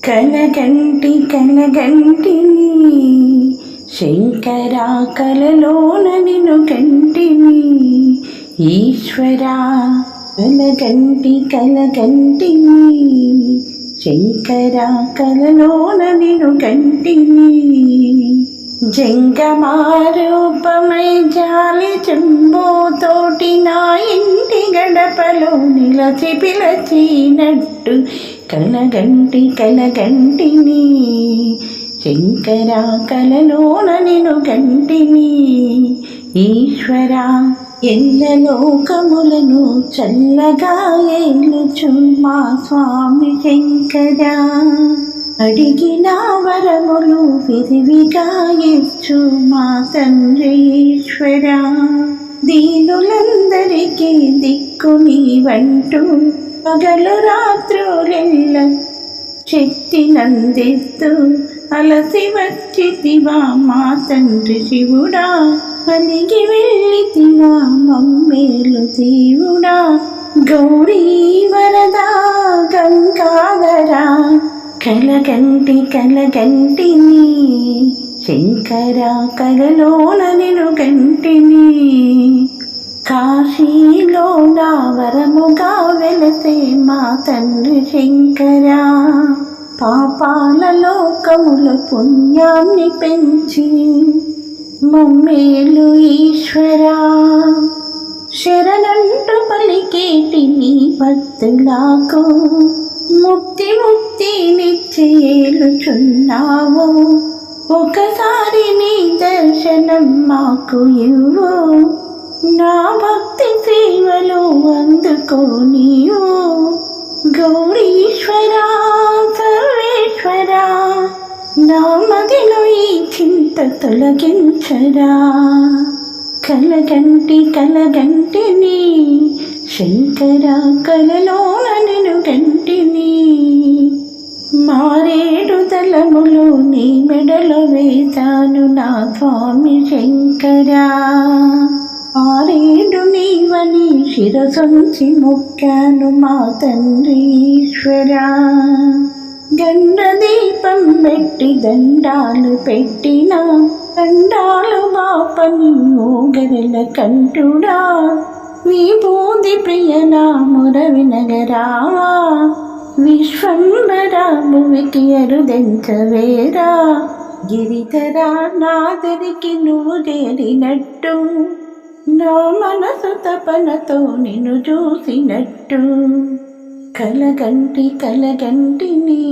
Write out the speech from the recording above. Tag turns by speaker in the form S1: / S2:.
S1: కలగంటి కలగంటిని శంకరా, కలలోన నిన్ను కంటిని ఈశ్వరా. కలగంటి కలగంటిని శంకరా, కలలోన నిన్ను కంటిని జంగమారూపమై జాలి చెంబోతోటి నా ఇంటి గడపలో నిలచి పిలచినట్టు కలగంటి కలగంటిని శంకరా, కలలోన నిన్ను గంటిని ఈశ్వరా. ఎల్ల లోకములను చల్లగా ఏలుచు మా స్వామి శంకరా, అడిగిన వరములు విరివిగా ఇచ్చు మా తండ్రి ఈశ్వరా. దీనులందరికీ దిక్కు నీవంటూ పగలు రాత్రులెల్ల శక్తి నందిస్తూ అలసి వచ్చితివా మా తండ్రి శివుడా. అలిగి వెళ్ళితివా మమ్మేలు దేవుడా. గౌరీ వరదా గంగాధరా, కలగంటి కలగంటిని శంకరా, కలలోన నిన్ను గంటిని కాశీలో నా వరముగా వెలసే మా తండ్రి శంకరా. పాపాల లోకముల పుణ్యాన్ని పెంచి మమ్మేలు ఈశ్వరా. శరణంటూ పలికేటి నీ భక్తులకు ముక్తి ముక్తి నిచ్చేలుచున్నావు. ఒకసారి నీ దర్శనం మాకు ఇవ్వు, నా భక్తి సేవలు అందుకో నీవు. గౌరీశ్వరా సర్వేశ్వరా, నా మదిలో ఈ చింత తొలగించరా. కలగంటి కలగంటిని శంకరా, కలలోన నిన్ను గంటిని మారేడు తలములు నీ మెడలో వేశాను నా స్వామి శంకరా. ఆరేడు నీవని శిరసొంచి మొక్కాను మా తండ్రి ఈశ్వరా. గండ దీపం పెట్టి దండాలు పెట్టిన దండాలు బాపని ఓగరల కంఠుడా. విభూది ప్రియనాముర వినగరావా, విశ్వంబరా భువికి అరుదెంచవేరా. గిరిధరా నాదరికి నువ్వు చేరినట్టు, నా మనసు తపనతో నిన్ను చూసినట్టు కలగంటి కలగంటిని